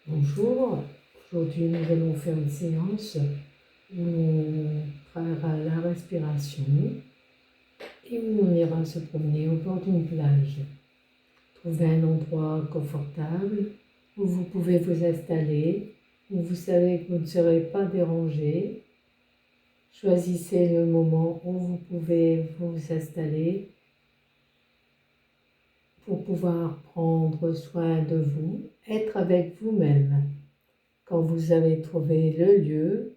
Bonjour, aujourd'hui nous allons faire une séance où on travaillera la respiration et où on ira se promener au bord d'une plage. Trouvez un endroit confortable où vous pouvez vous installer, où vous savez que vous ne serez pas dérangé. Choisissez le moment où vous pouvez vous installer pour pouvoir prendre soin de vous, être avec vous-même. Quand vous avez trouvé le lieu,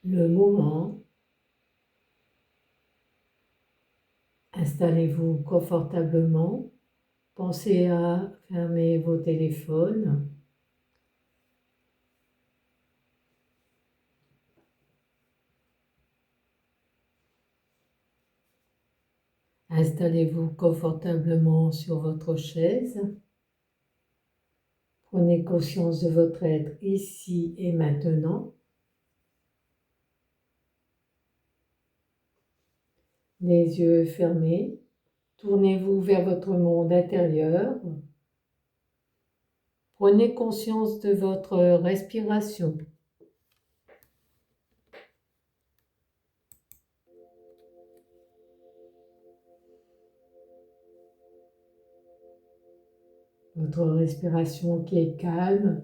le moment, installez-vous confortablement. Pensez à fermer vos téléphones. Installez-vous confortablement sur votre chaise. Prenez conscience de votre être ici et maintenant. Les yeux fermés. Tournez-vous vers votre monde intérieur. Prenez conscience de votre respiration. Votre respiration qui est calme,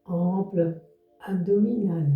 ample, abdominale.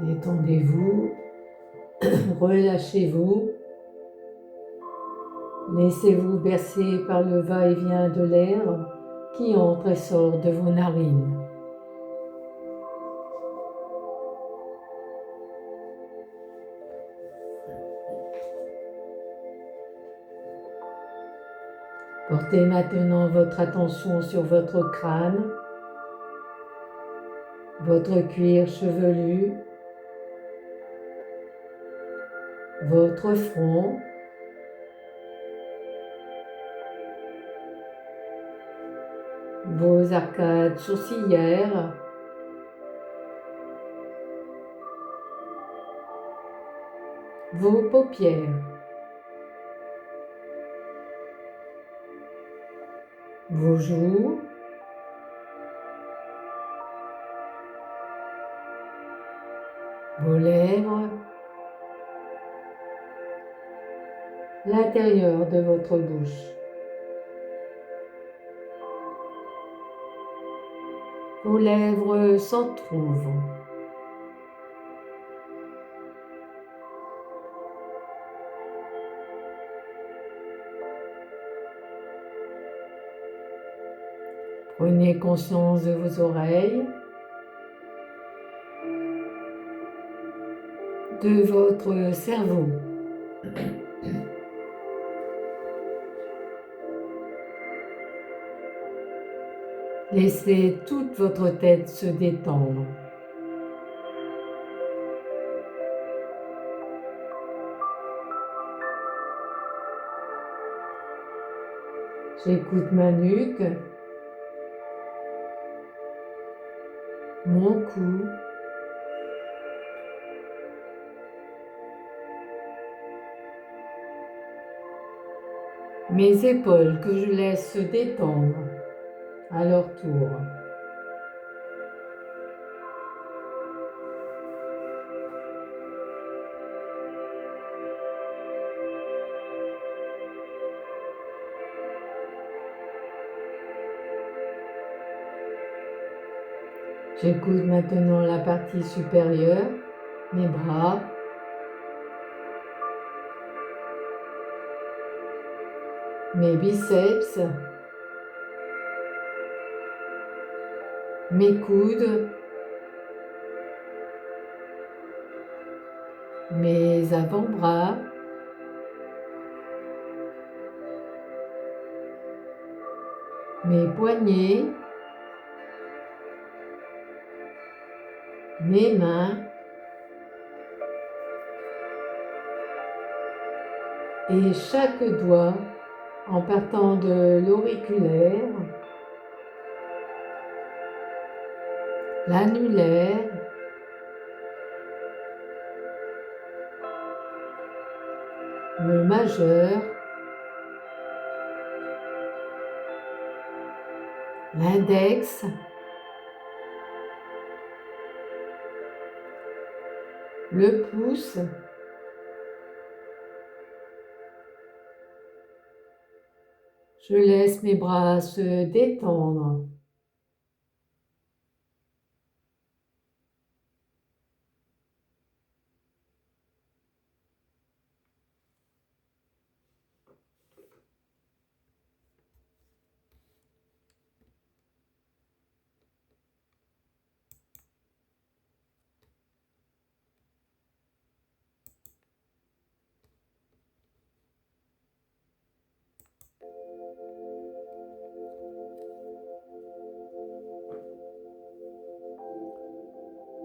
Détendez-vous, relâchez-vous, laissez-vous bercer par le va-et-vient de l'air qui entre et sort de vos narines. Portez maintenant votre attention sur votre crâne, votre cuir chevelu, votre front, vos arcades sourcilières, vos paupières, vos joues, vos lèvres, l'intérieur de votre bouche. Vos lèvres s'entr'ouvrent. Prenez conscience de vos oreilles, de votre cerveau. Laissez toute votre tête se détendre. J'écoute ma nuque, mon cou, mes épaules que je laisse se détendre à leur tour. J'écoute maintenant la partie supérieure, mes bras, mes biceps, mes coudes, mes avant-bras, mes poignets, mes mains et chaque doigt en partant de l'auriculaire, l'annulaire, le majeur, l'index, le pouce, je laisse mes bras se détendre.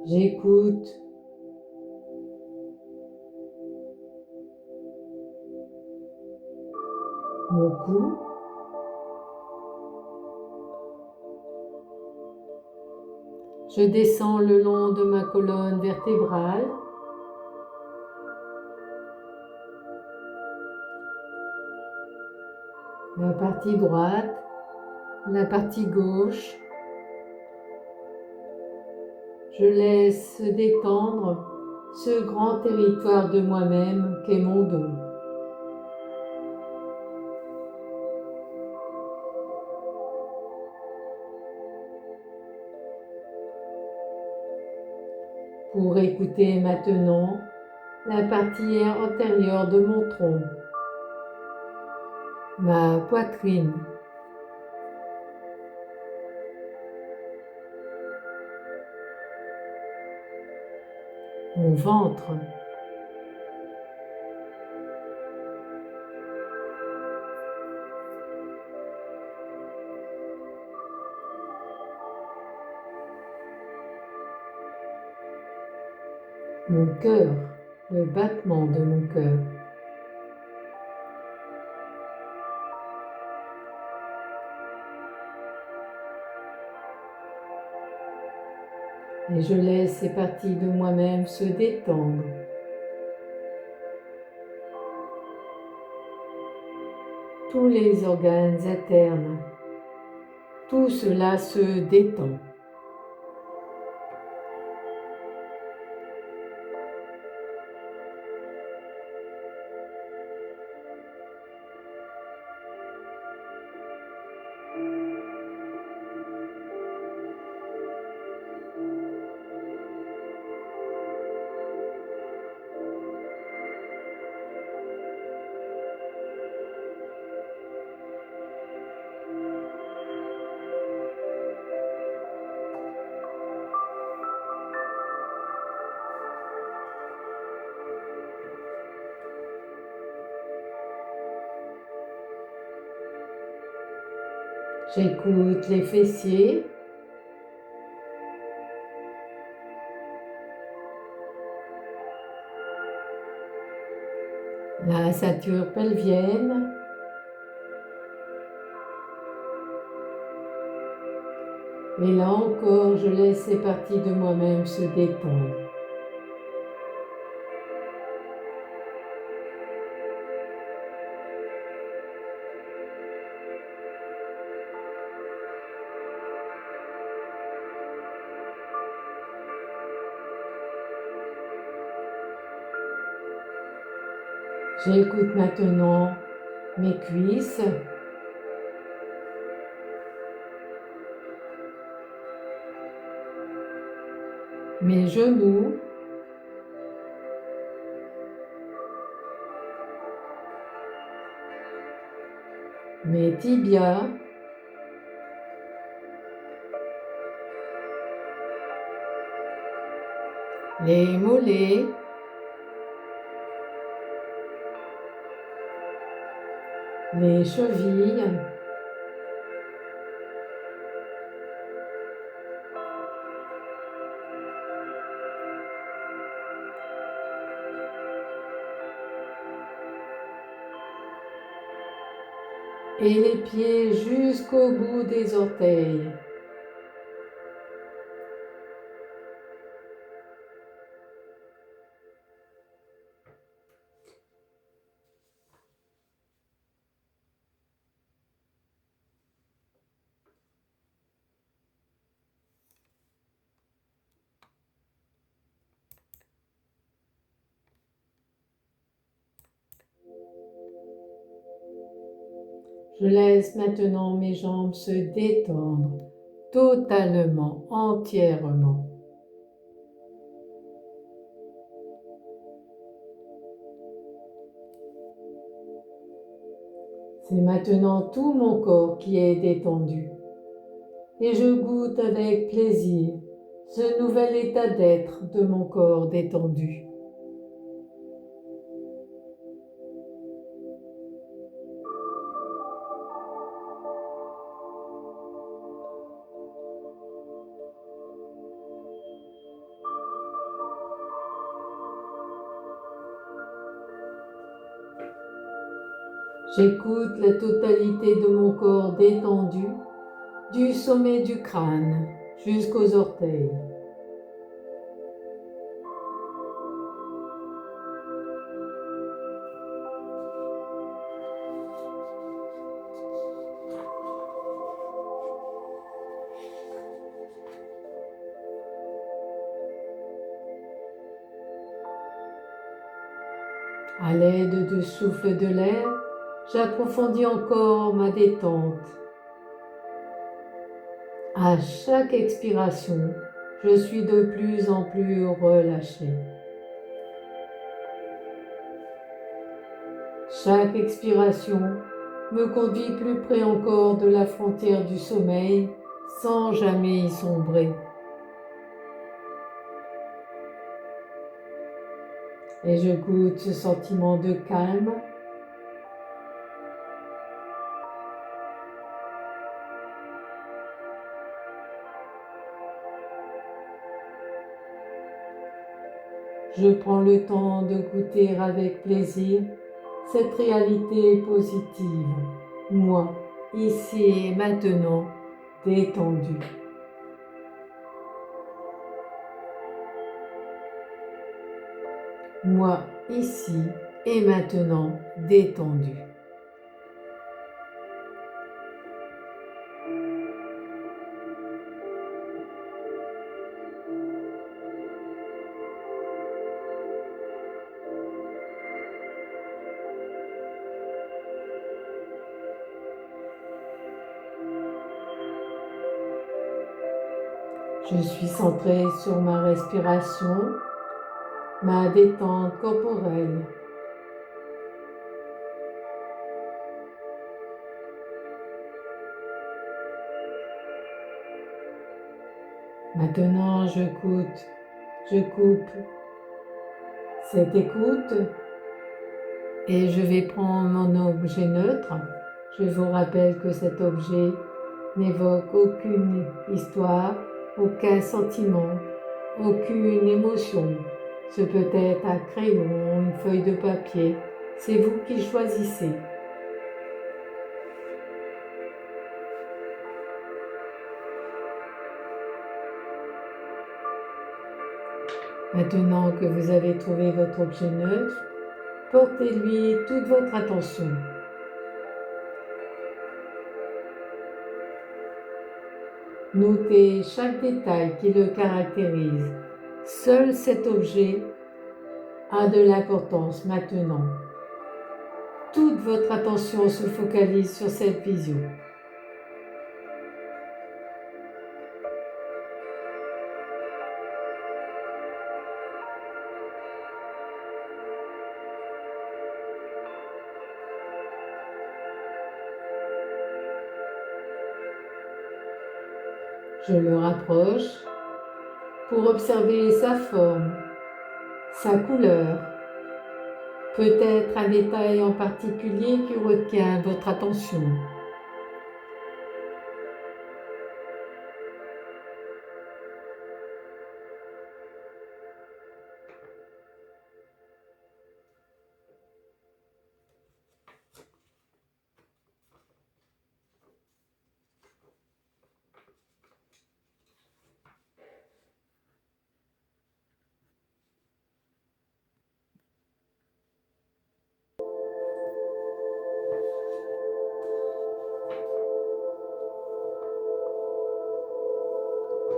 J'écoute mon cou, je descends le long de ma colonne vertébrale, la partie droite, la partie gauche. Je laisse se détendre ce grand territoire de moi-même qu'est mon dos. Pour écouter maintenant la partie antérieure de mon tronc, ma poitrine, mon ventre, mon cœur, le battement de mon cœur. Et je laisse ces parties de moi-même se détendre. Tous les organes internes, tout cela se détend. J'écoute les fessiers, la ceinture pelvienne, et là encore, je laisse ces parties de moi-même se détendre. J'écoute maintenant mes cuisses, mes genoux, mes tibias, les mollets, les chevilles, et les pieds jusqu'au bout des orteils. Je laisse maintenant mes jambes se détendre totalement, entièrement. C'est maintenant tout mon corps qui est détendu et je goûte avec plaisir ce nouvel état d'être de mon corps détendu. J'écoute la totalité de mon corps détendu, du sommet du crâne jusqu'aux orteils. À l'aide du souffle de l'air, j'approfondis encore ma détente. À chaque expiration, je suis de plus en plus relâché. Chaque expiration me conduit plus près encore de la frontière du sommeil sans jamais y sombrer. Et je goûte ce sentiment de calme. Je prends le temps de goûter avec plaisir cette réalité positive, moi, ici et maintenant, détendu. Moi, ici et maintenant, détendu. Je suis centré sur ma respiration, ma détente corporelle. Maintenant, je coupe cette écoute et je vais prendre mon objet neutre. Je vous rappelle que cet objet n'évoque aucune histoire, aucun sentiment, aucune émotion. Ce peut être un crayon, une feuille de papier. C'est vous qui choisissez. Maintenant que vous avez trouvé votre objet neutre, portez-lui toute votre attention. Notez chaque détail qui le caractérise. Seul cet objet a de l'importance maintenant. Toute votre attention se focalise sur cette vision. Je le rapproche pour observer sa forme, sa couleur, Peut-être un détail en particulier qui retient votre attention.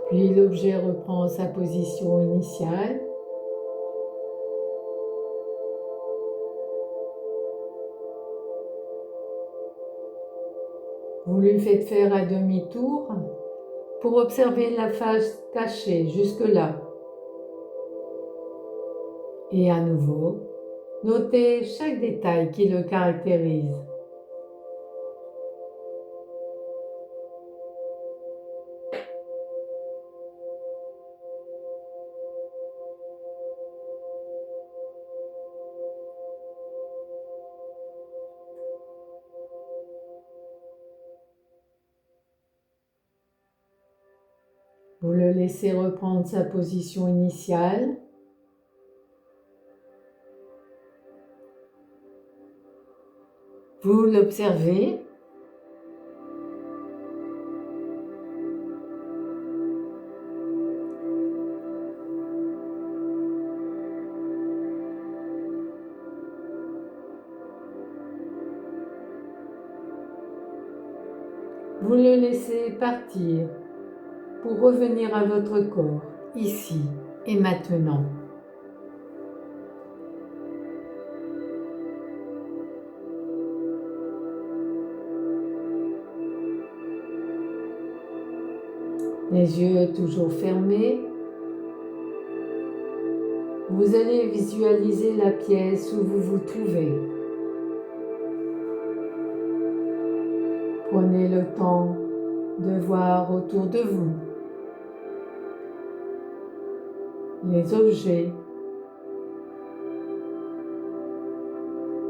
Puis l'objet reprend sa position initiale. Vous lui faites faire un demi-tour pour observer la face cachée jusque-là. Et à nouveau, notez chaque détail qui le caractérise. Vous le laissez reprendre sa position initiale. Vous l'observez. Vous le laissez partir pour revenir à votre corps, ici et maintenant. Les yeux toujours fermés, vous allez visualiser la pièce où vous vous trouvez. Prenez le temps de voir autour de vous les objets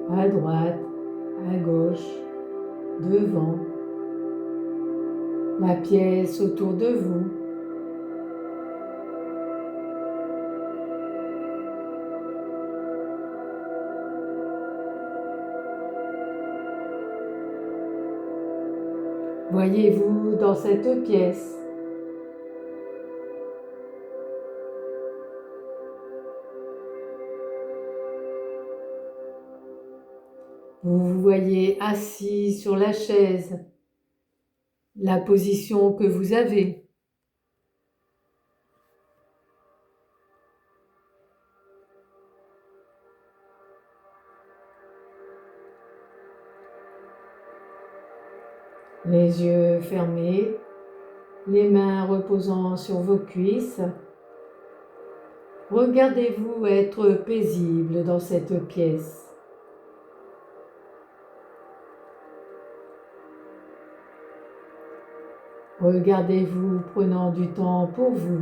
à droite, à gauche, devant, la pièce autour de vous. Voyez-vous dans cette pièce? Vous vous voyez assis sur la chaise, la position que vous avez. Les yeux fermés, les mains reposant sur vos cuisses. Regardez-vous être paisible dans cette pièce. Regardez-vous prenant du temps pour vous.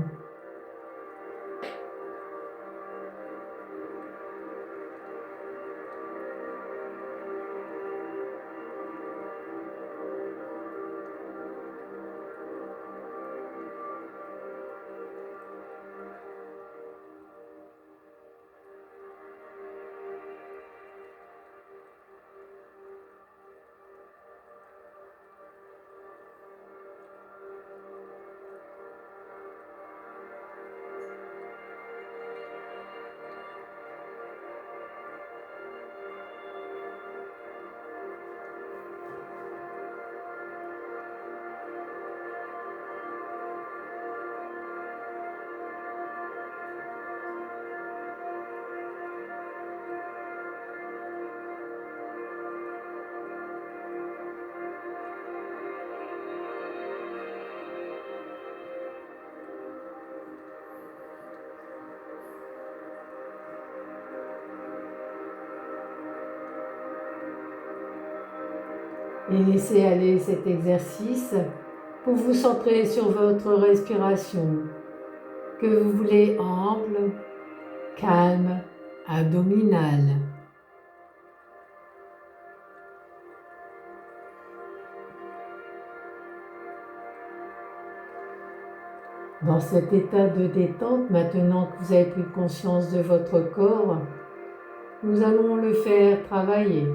Et laissez aller cet exercice pour vous centrer sur votre respiration, que vous voulez ample, calme, abdominale. Dans cet état de détente, maintenant que vous avez pris conscience de votre corps, nous allons le faire travailler.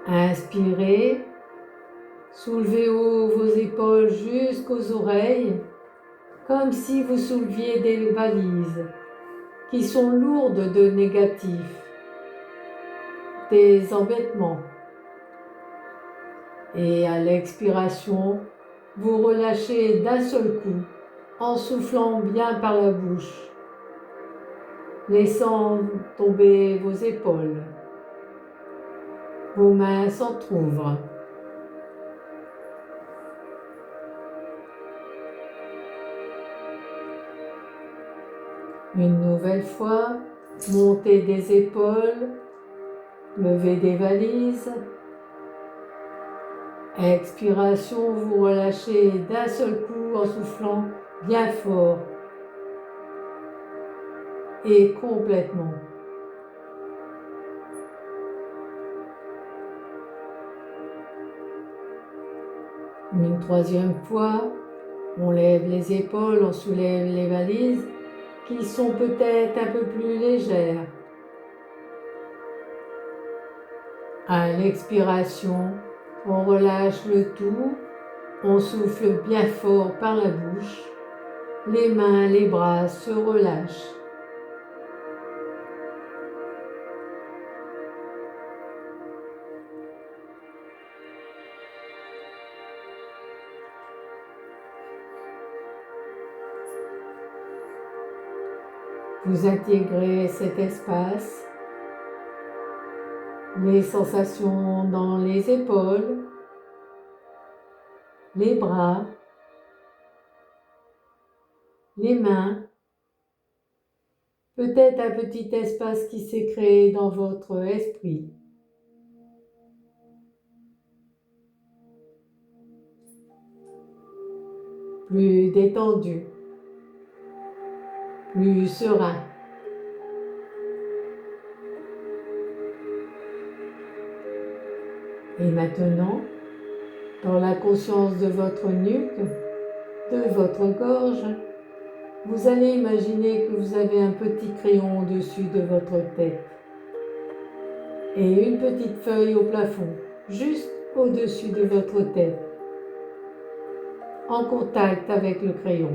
Inspirez, soulevez haut vos épaules jusqu'aux oreilles, comme si vous souleviez des valises qui sont lourdes de négatifs, des embêtements. Et à l'expiration, vous relâchez d'un seul coup en soufflant bien par la bouche, laissant tomber vos épaules. Vos mains s'entr'ouvrent. Une nouvelle fois, montez des épaules, levez des valises. Expiration, vous relâchez d'un seul coup en soufflant bien fort et complètement. Une troisième fois, on lève les épaules, on soulève les valises qui sont peut-être un peu plus légères. À l'expiration, on relâche le tout, on souffle bien fort par la bouche, les mains, les bras se relâchent. Vous intégrez cet espace, les sensations dans les épaules, les bras, les mains, peut-être un petit espace qui s'est créé dans votre esprit. Plus détendu, plus serein. Et maintenant, dans la conscience de votre nuque, de votre gorge, vous allez imaginer que vous avez un petit crayon au-dessus de votre tête et une petite feuille au plafond, juste au-dessus de votre tête, en contact avec le crayon.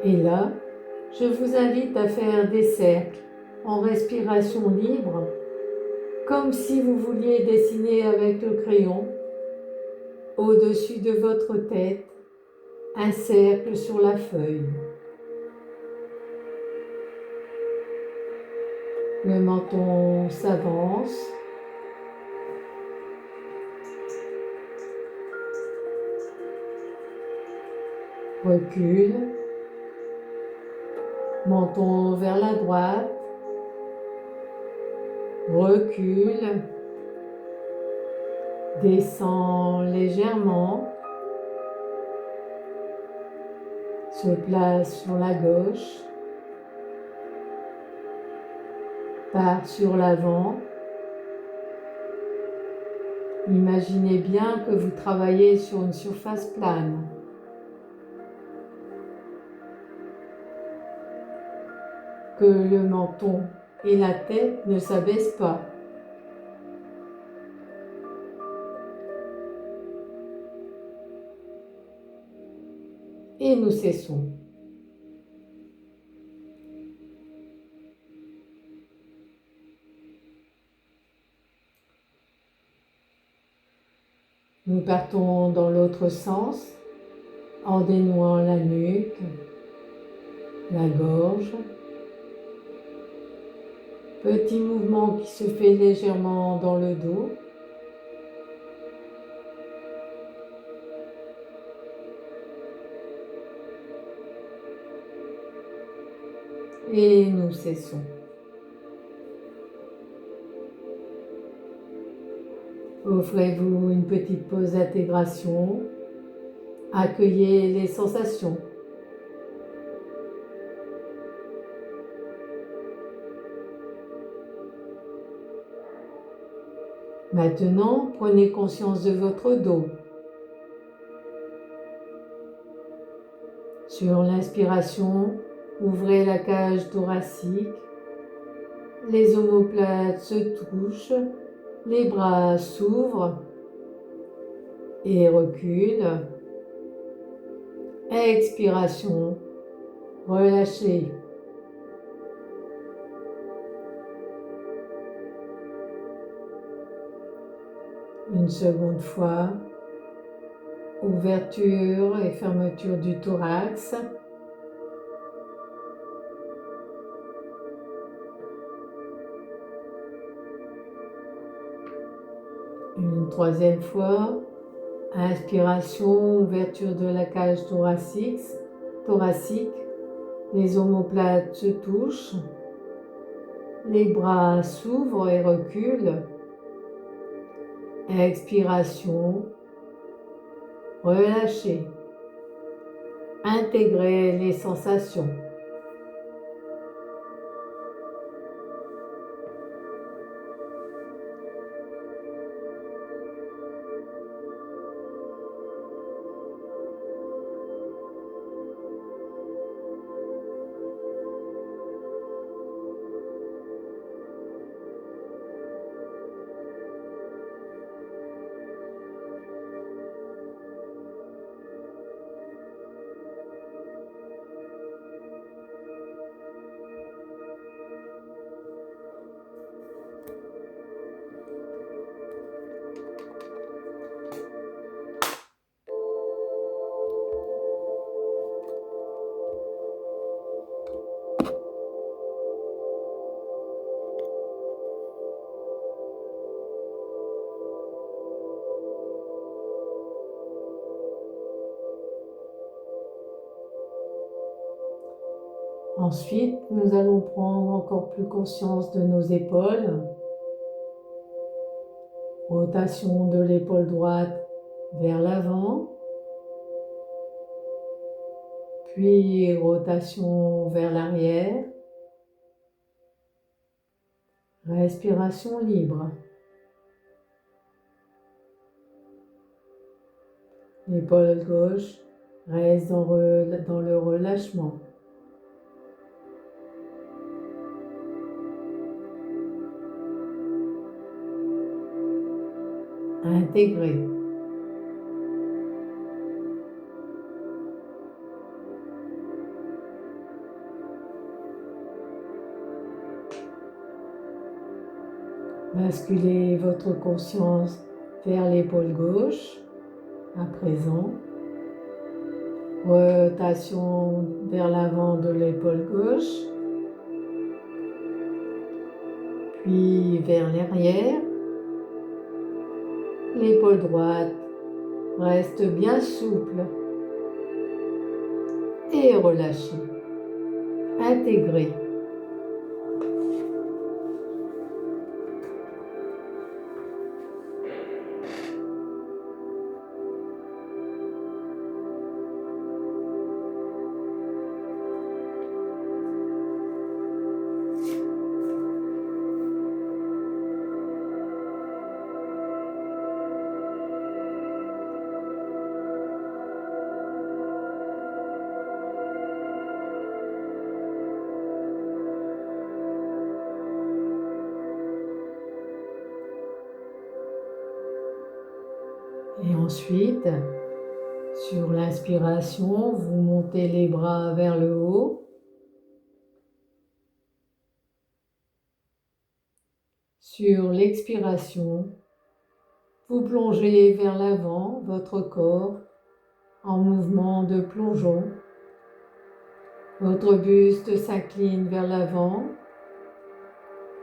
Et là, je vous invite à faire des cercles en respiration libre, comme si vous vouliez dessiner avec le crayon, au-dessus de votre tête, un cercle sur la feuille. Le menton s'avance. Recule. Menton vers la droite. Recule. Descend légèrement. Se place sur la gauche. Part sur l'avant. Imaginez bien que vous travaillez sur une surface plane. Que le menton et la tête ne s'abaissent pas. Et nous cessons. Nous partons dans l'autre sens en dénouant la nuque, la gorge. Petit mouvement qui se fait légèrement dans le dos. Et nous cessons. Offrez-vous une petite pause d'intégration. Accueillez les sensations. Maintenant, prenez conscience de votre dos. Sur l'inspiration, ouvrez la cage thoracique. Les omoplates se touchent, les bras s'ouvrent et reculent. Expiration, relâchez. Une seconde fois, ouverture et fermeture du thorax. Une troisième fois, inspiration, ouverture de la cage thoracique, les omoplates se touchent, les bras s'ouvrent et reculent. Expiration, relâchez. Intégrez les sensations. Ensuite, nous allons prendre encore plus conscience de nos épaules. Rotation de l'épaule droite vers l'avant, puis rotation vers l'arrière. Respiration libre. L'épaule gauche reste dans le relâchement. Intégrez. Basculez votre conscience vers l'épaule gauche, à présent. Rotation vers l'avant de l'épaule gauche, puis vers l'arrière. L'épaule droite reste bien souple et relâchez. Intégrez. Et ensuite, sur l'inspiration, vous montez les bras vers le haut. Sur l'expiration, vous plongez vers l'avant votre corps en mouvement de plongeon. Votre buste s'incline vers l'avant.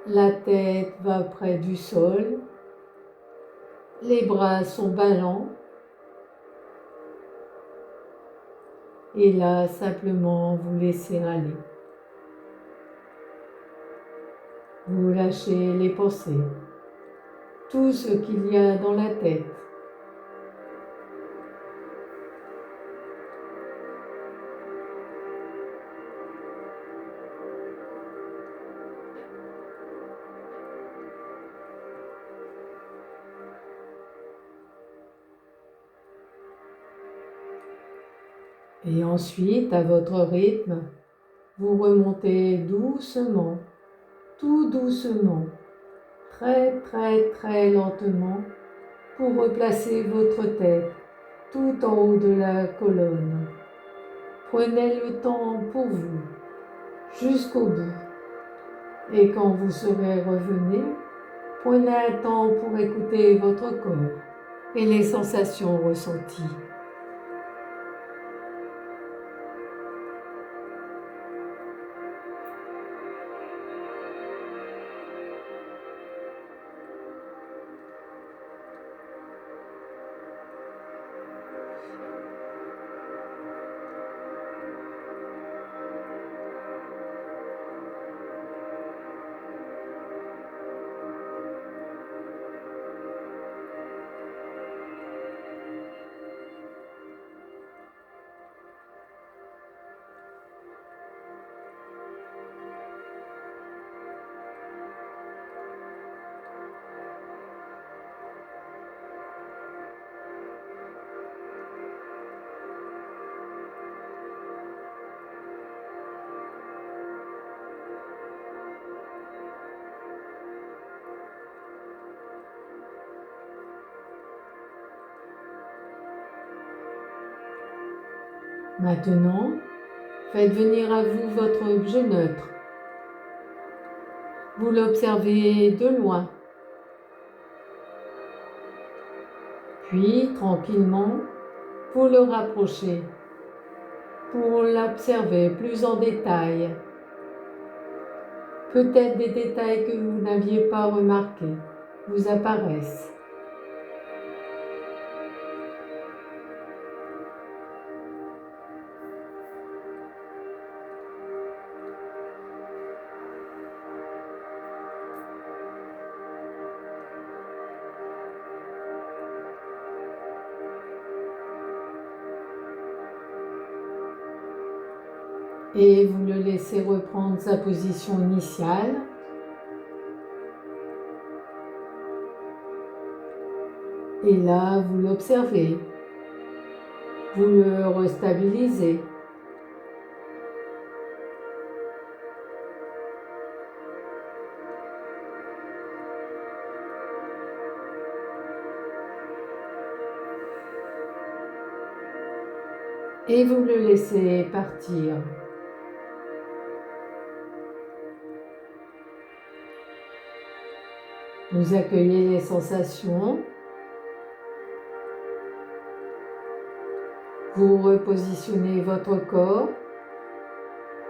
La tête va près du sol. Les bras sont ballants. Et là, simplement, vous laissez aller. Vous lâchez les pensées, tout ce qu'il y a dans la tête. Et ensuite, à votre rythme, vous remontez doucement, tout doucement, très très très lentement pour replacer votre tête tout en haut de la colonne. Prenez le temps pour vous, jusqu'au bout. Et quand vous serez revenu, prenez un temps pour écouter votre corps et les sensations ressenties. Maintenant, faites venir à vous votre objet neutre. Vous l'observez de loin. Puis, tranquillement, vous le rapprochez pour l'observer plus en détail. Peut-être des détails que vous n'aviez pas remarqués vous apparaissent. Et vous le laissez reprendre sa position initiale. Et là, vous l'observez. Vous le restabilisez. Et vous le laissez partir. Vous accueillez les sensations. Vous repositionnez votre corps.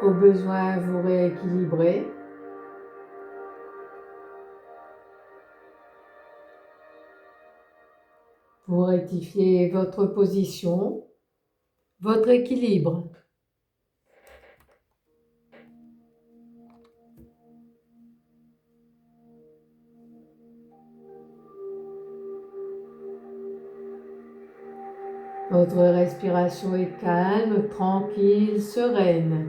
Au besoin, vous rééquilibrez. Vous rectifiez votre position, votre équilibre. Votre respiration est calme, tranquille, sereine.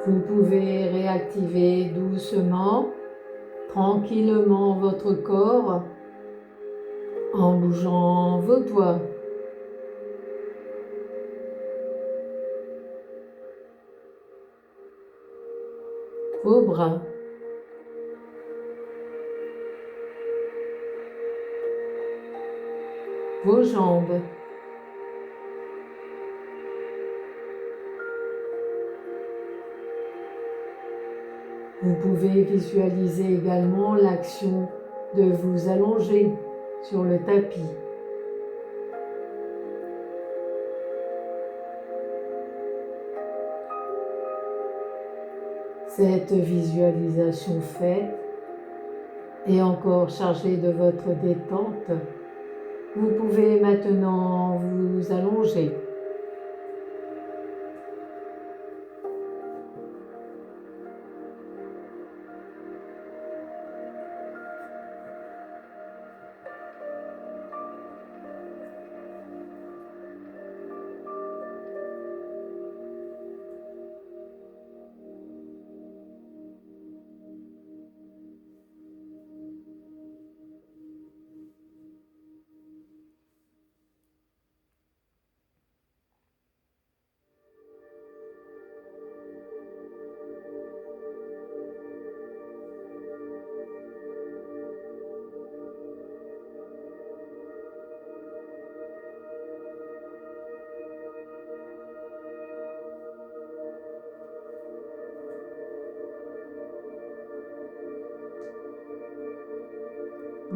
Vous pouvez réactiver doucement, tranquillement votre corps en bougeant vos doigts. Vos bras. Vos jambes. Vous pouvez visualiser également l'action de vous allonger sur le tapis. Cette visualisation faite et encore chargée de votre détente, vous pouvez maintenant vous allonger.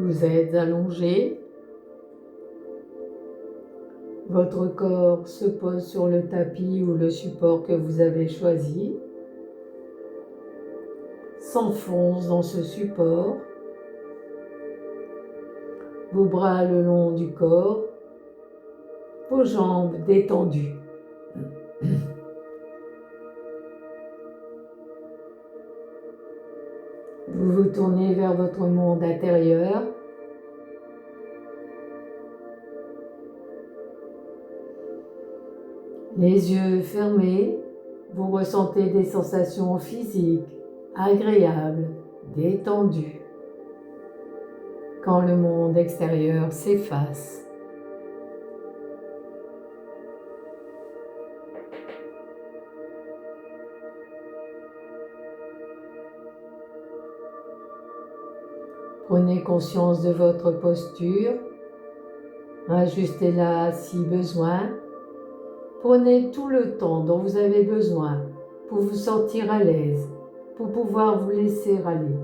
Vous êtes allongé. Votre corps se pose sur le tapis ou le support que vous avez choisi. S'enfonce dans ce support. Vos bras le long du corps. Vos jambes détendues. Vous vous tournez vers votre monde intérieur. Les yeux fermés, vous ressentez des sensations physiques agréables, détendues, quand le monde extérieur s'efface. Prenez conscience de votre posture, ajustez-la si besoin. Prenez tout le temps dont vous avez besoin pour vous sentir à l'aise, pour pouvoir vous laisser aller.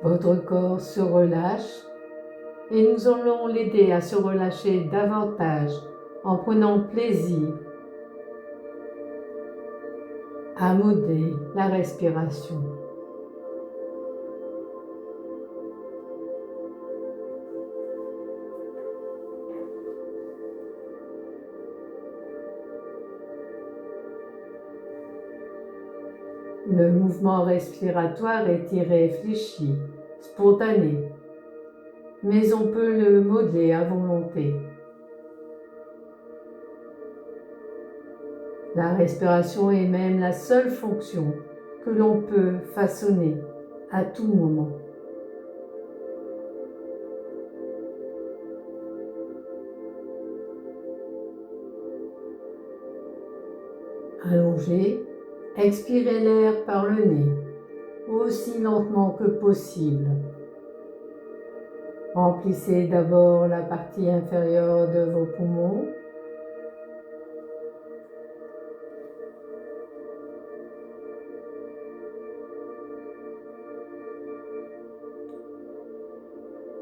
Votre corps se relâche et nous allons l'aider à se relâcher davantage en prenant plaisir à modeler la respiration. Le mouvement respiratoire est irréfléchi, spontané, mais on peut le modeler à volonté. La respiration est même la seule fonction que l'on peut façonner à tout moment. Allongé, expirez l'air par le nez, aussi lentement que possible. Remplissez d'abord la partie inférieure de vos poumons.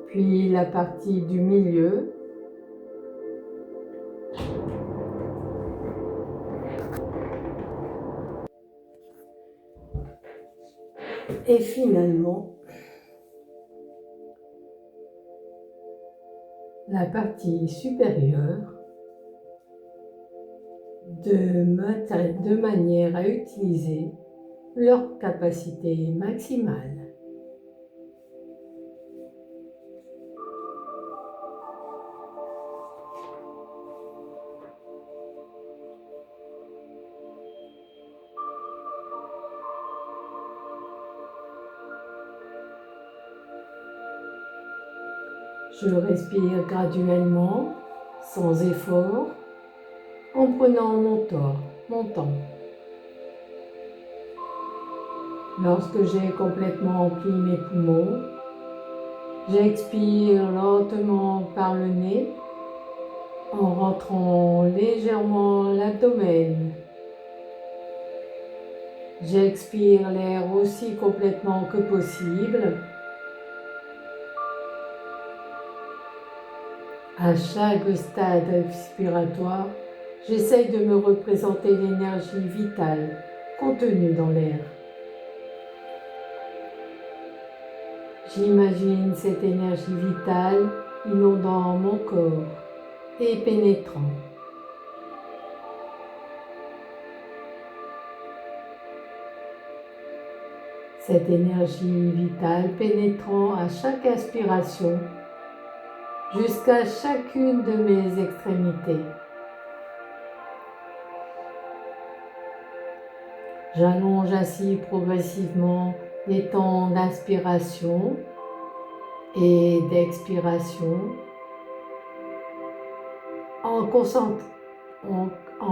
Puis la partie du milieu. Et finalement, la partie supérieure, de manière à utiliser leur capacité maximale. Je respire graduellement, sans effort, en prenant mon temps. Lorsque j'ai complètement rempli mes poumons, j'expire lentement par le nez en rentrant légèrement l'abdomen. J'expire l'air aussi complètement que possible. À chaque stade expiratoire, j'essaye de me représenter l'énergie vitale contenue dans l'air. J'imagine cette énergie vitale inondant mon corps et pénétrant. Cette énergie vitale pénétrant à chaque inspiration jusqu'à chacune de mes extrémités. J'allonge ainsi progressivement les temps d'inspiration et d'expiration en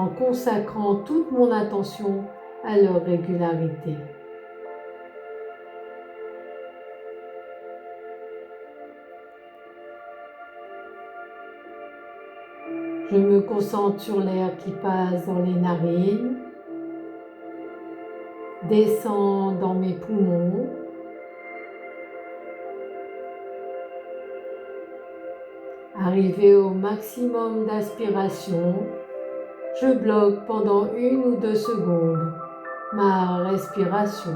consacrant toute mon attention à leur régularité. Je me concentre sur l'air qui passe dans les narines, descend dans mes poumons, arrivé au maximum d'aspiration, je bloque pendant 1 ou 2 secondes ma respiration.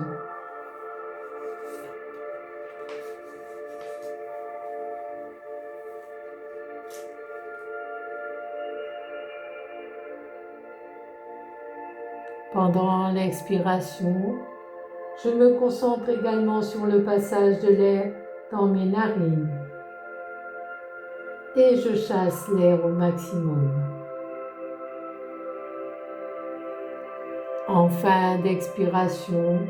Pendant l'expiration, je me concentre également sur le passage de l'air dans mes narines et je chasse l'air au maximum. En fin d'expiration,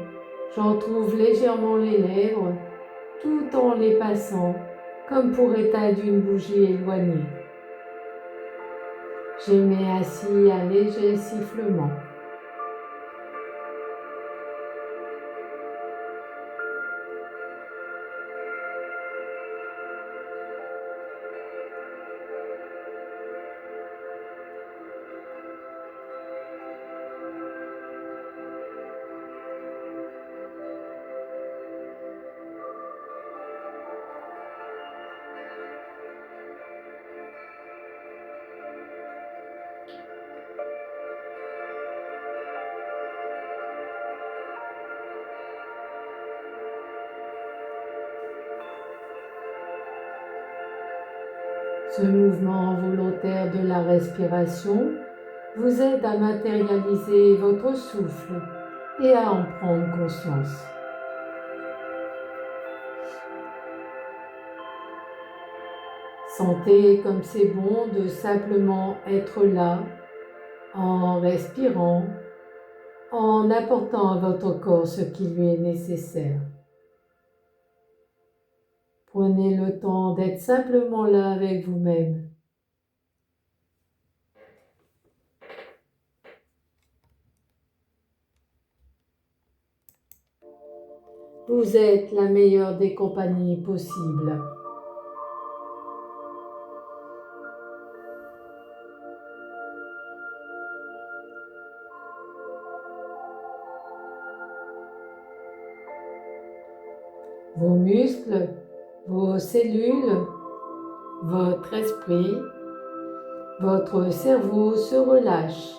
j'en trouve légèrement les lèvres tout en les passant comme pour éteindre une bougie éloignée. J'émets ainsi un léger sifflement. Ce mouvement volontaire de la respiration vous aide à matérialiser votre souffle et à en prendre conscience. Sentez comme c'est bon de simplement être là, en respirant, en apportant à votre corps ce qui lui est nécessaire. Prenez le temps d'être simplement là avec vous-même. Vous êtes la meilleure des compagnies possibles. Vos muscles, vos cellules, votre esprit, votre cerveau se relâchent.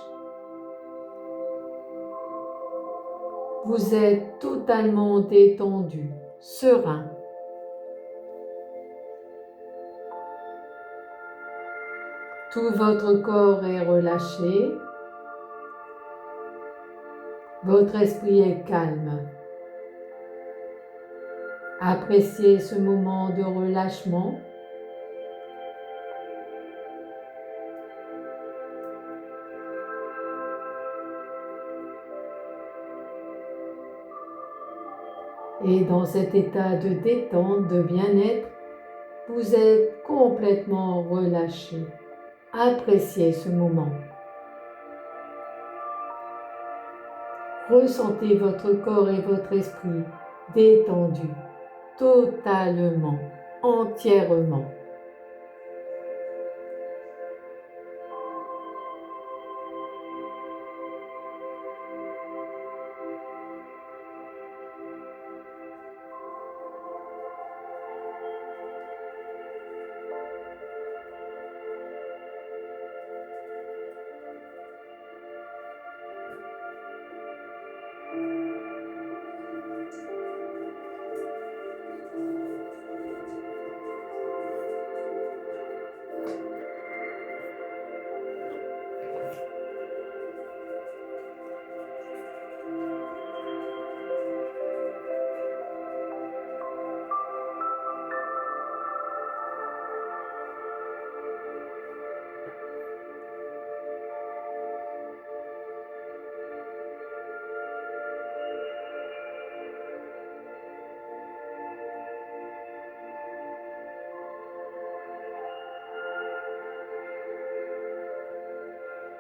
Vous êtes totalement détendu, serein. Tout votre corps est relâché. Votre esprit est calme. Appréciez ce moment de relâchement. Et dans cet état de détente, de bien-être, vous êtes complètement relâché. Appréciez ce moment. Ressentez votre corps et votre esprit détendus, totalement, entièrement.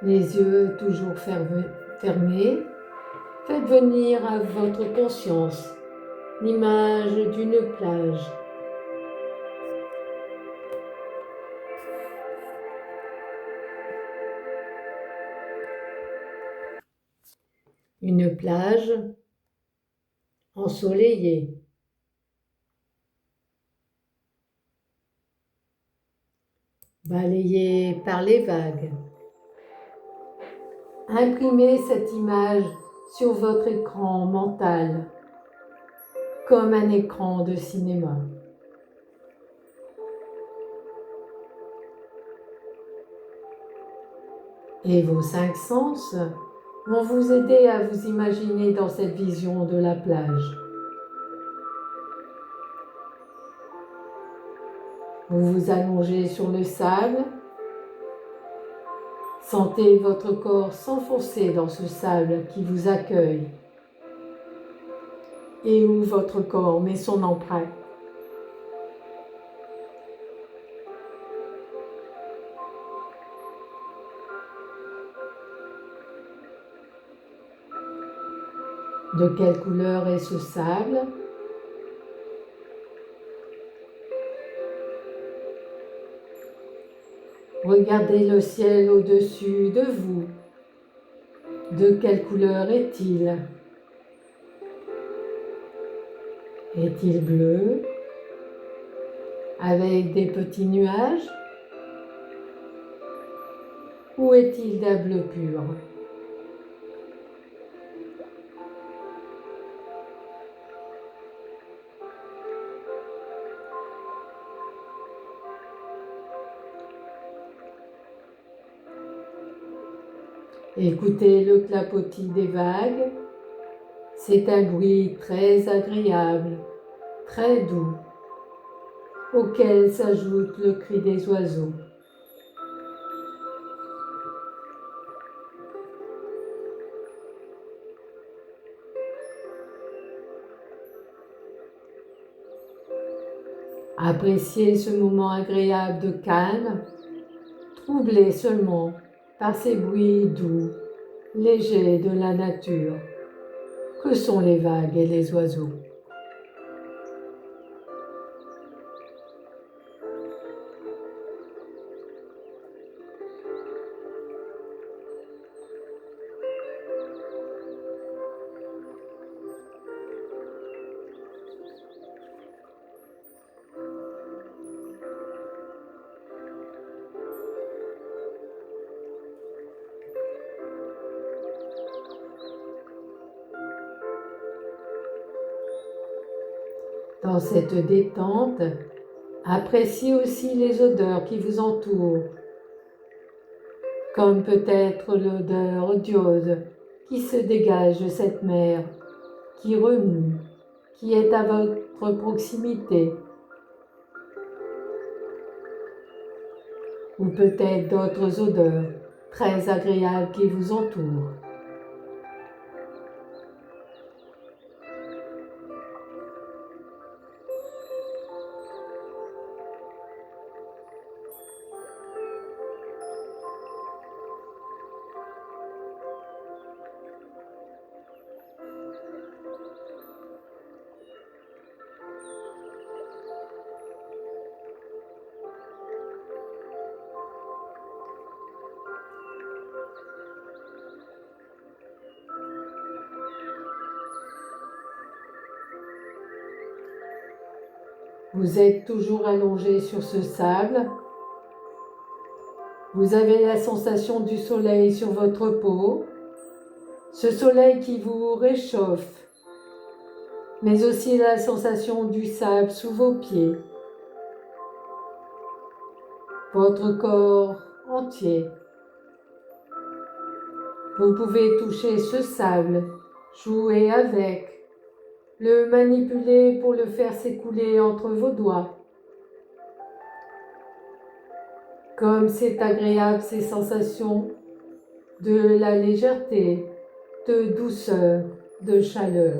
Les yeux toujours fermés, faites venir à votre conscience l'image d'une plage. Une plage ensoleillée. Balayée par les vagues. Imprimez cette image sur votre écran mental, comme un écran de cinéma. Et vos 5 sens vont vous aider à vous imaginer dans cette vision de la plage. Vous vous allongez sur le sable. Sentez votre corps s'enfoncer dans ce sable qui vous accueille et où votre corps met son empreinte. De quelle couleur est ce sable? Regardez le ciel au-dessus de vous. De quelle couleur est-il? Est-il bleu? Avec des petits nuages? Ou est-il d'un bleu pur? Écoutez le clapotis des vagues. C'est un bruit très agréable, très doux, auquel s'ajoute le cri des oiseaux. Appréciez ce moment agréable de calme, troublé seulement par ces bruits doux, légers de la nature, que sont les vagues et les oiseaux. Dans cette détente, appréciez aussi les odeurs qui vous entourent, comme peut-être l'odeur d'iode qui se dégage de cette mer, qui remue, qui est à votre proximité, ou peut-être d'autres odeurs très agréables qui vous entourent. Vous êtes toujours allongé sur ce sable. Vous avez la sensation du soleil sur votre peau, ce soleil qui vous réchauffe, mais aussi la sensation du sable sous vos pieds, votre corps entier. Vous pouvez toucher ce sable, jouer avec, le manipuler pour le faire s'écouler entre vos doigts. Comme c'est agréable ces sensations de la légèreté, de douceur, de chaleur.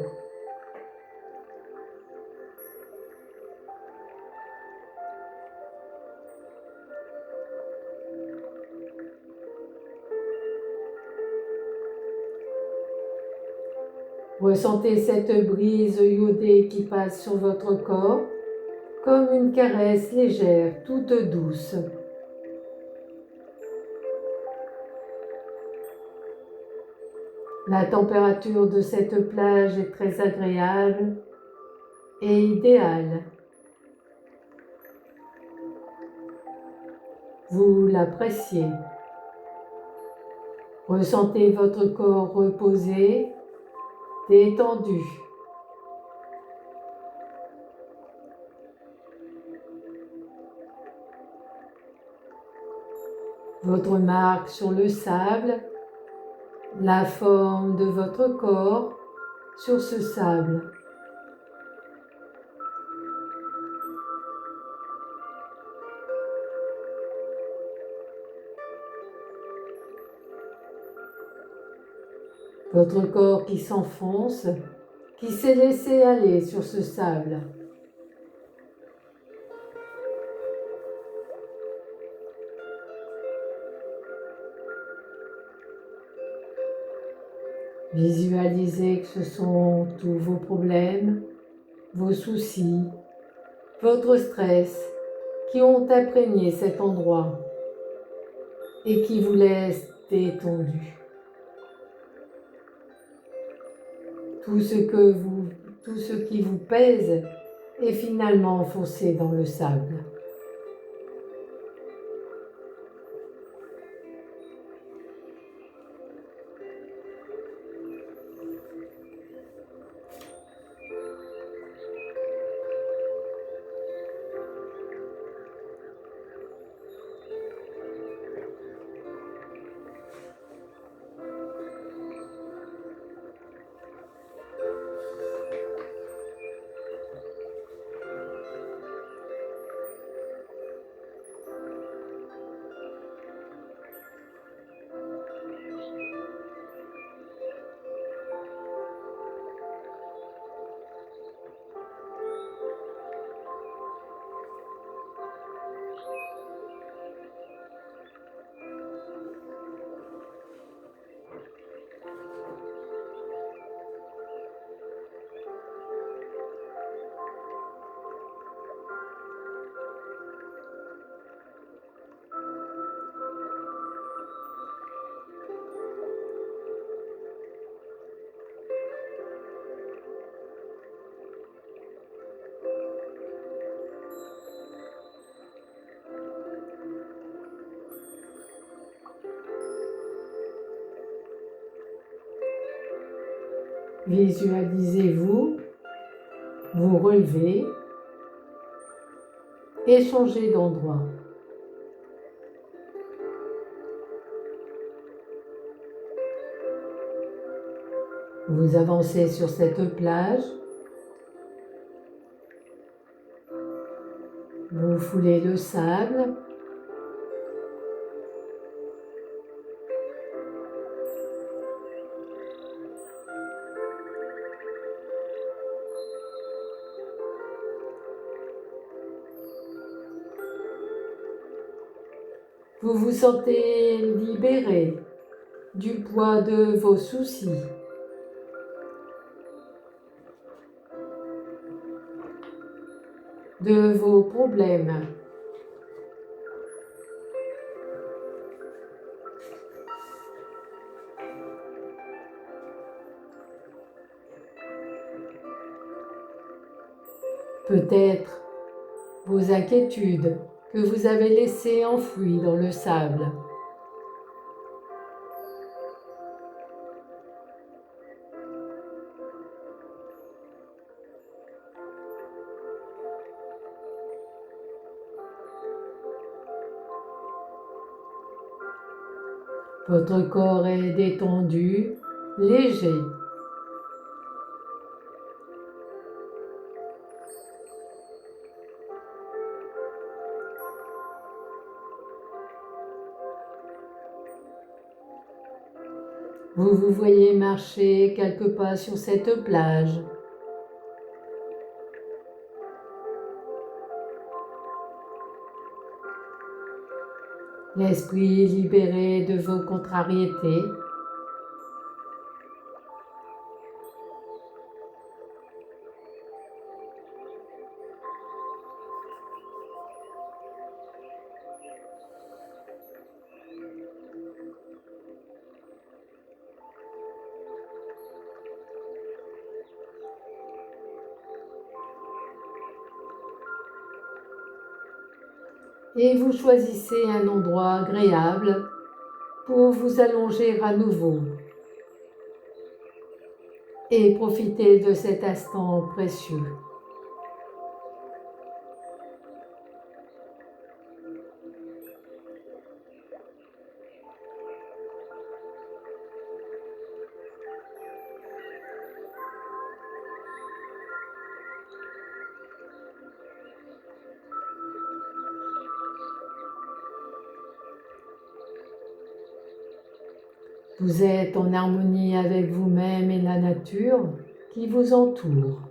Ressentez cette brise iodée qui passe sur votre corps comme une caresse légère, toute douce. La température de cette plage est très agréable et idéale. Vous l'appréciez. Ressentez votre corps reposé, détendu. Votre marque sur le sable, la forme de votre corps sur ce sable. Votre corps qui s'enfonce, qui s'est laissé aller sur ce sable. Visualisez que ce sont tous vos problèmes, vos soucis, votre stress qui ont imprégné cet endroit et qui vous laissent détendu. Tout ce qui vous pèse est finalement enfoncé dans le sable. Visualisez-vous, vous relevez et changez d'endroit. Vous avancez sur cette plage, vous foulez le sable, vous vous sentez libéré du poids de vos soucis. De vos problèmes. Peut-être vos inquiétudes que vous avez laissées enfouies dans le sable. Votre corps est détendu, léger. Vous vous voyez marcher quelques pas sur cette plage. L'esprit libéré de vos contrariétés. et vous choisissez un endroit agréable pour vous allonger à nouveau et profiter de cet instant précieux. Vous êtes en harmonie avec vous-même et la nature qui vous entoure.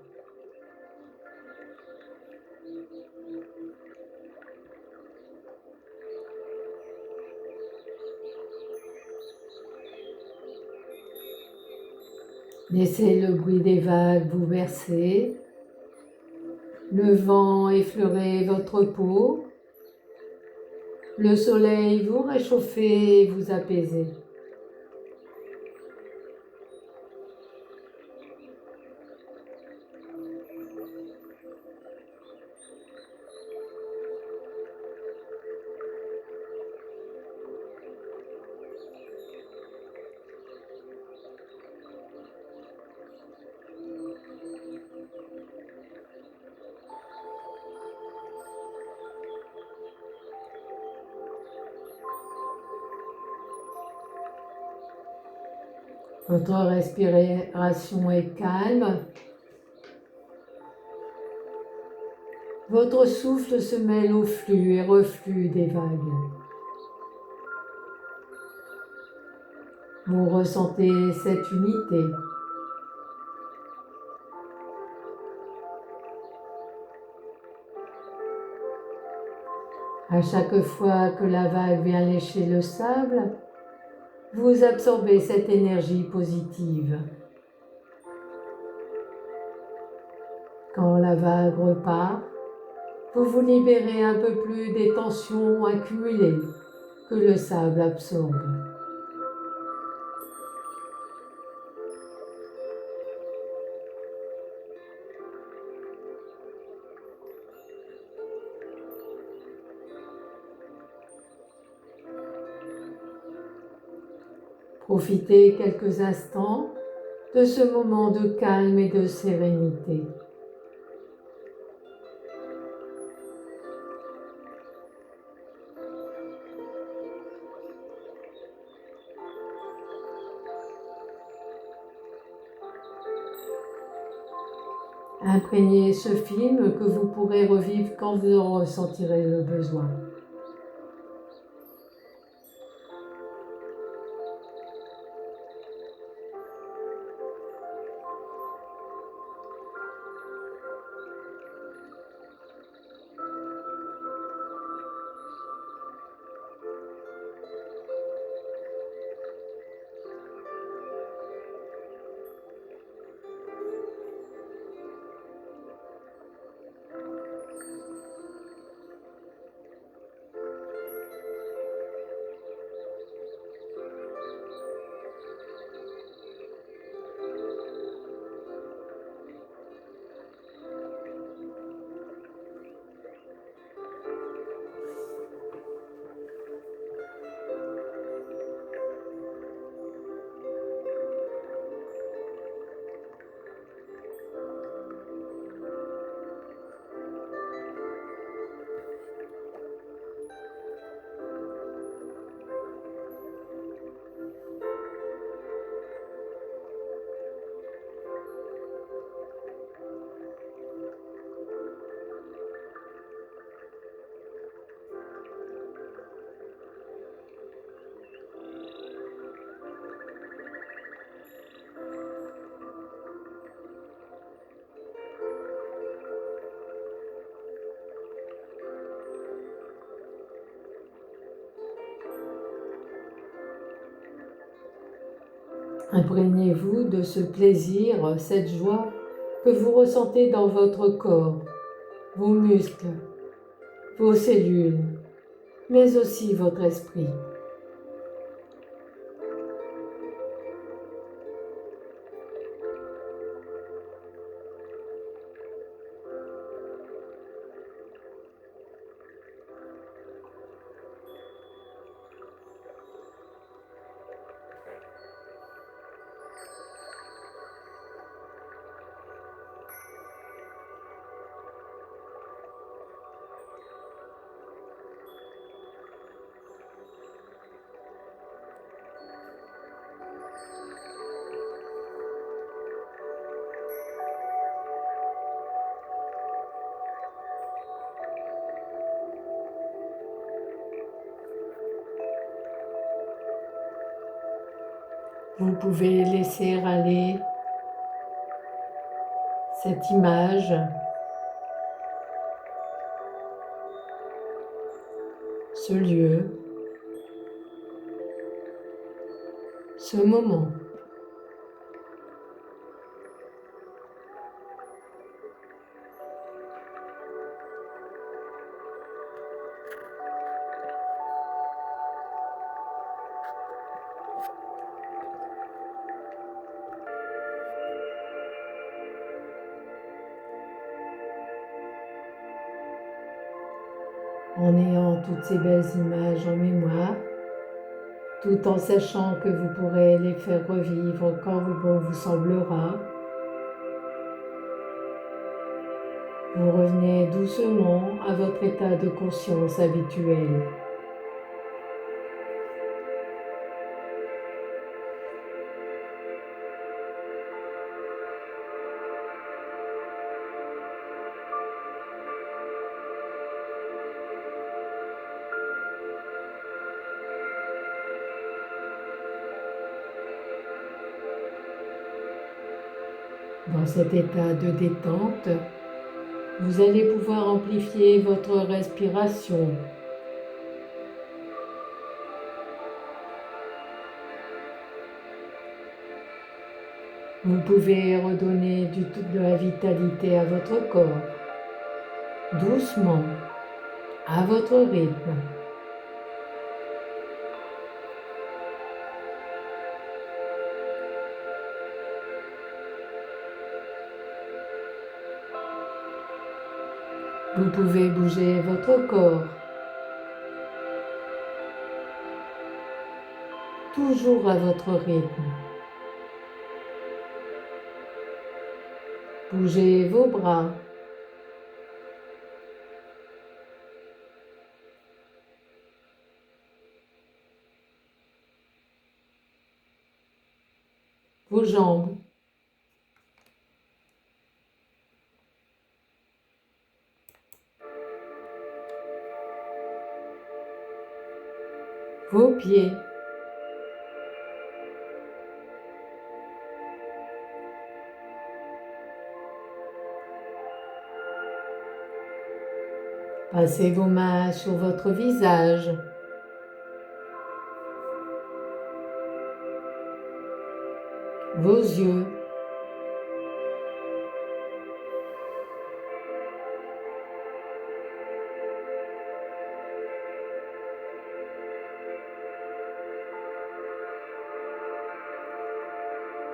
Laissez le bruit des vagues vous bercer, le vent effleurer votre peau, le soleil vous réchauffer et vous apaiser. Votre respiration est calme. Votre souffle se mêle au flux et reflux des vagues. Vous ressentez cette unité. À chaque fois que la vague vient lécher le sable, vous absorbez cette énergie positive. Quand la vague repart, vous vous libérez un peu plus des tensions accumulées que le sable absorbe. Profitez quelques instants de ce moment de calme et de sérénité. Imprégnez ce film que vous pourrez revivre quand vous en ressentirez le besoin. Imprégnez-vous de ce plaisir, cette joie que vous ressentez dans votre corps, vos muscles, vos cellules, mais aussi votre esprit. Vous pouvez laisser aller cette image, ce lieu, ce moment. En ayant toutes ces belles images en mémoire, tout en sachant que vous pourrez les faire revivre quand bon vous semblera, vous revenez doucement à votre état de conscience habituel. Dans cet état de détente, vous allez pouvoir amplifier votre respiration. Vous pouvez redonner de la vitalité à votre corps, doucement, à votre rythme. Vous pouvez bouger votre corps, toujours à votre rythme. Bougez vos bras, vos jambes, vos pieds. Passez vos mains sur votre visage. Vos yeux.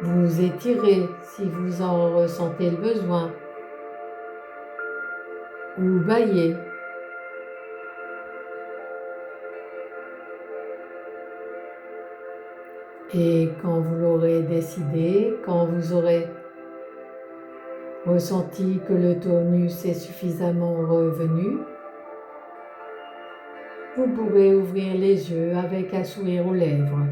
Vous étirez si vous en ressentez le besoin. Ou baillez. Et quand vous l'aurez décidé, quand vous aurez ressenti que le tonus est suffisamment revenu, vous pourrez ouvrir les yeux avec un sourire aux lèvres.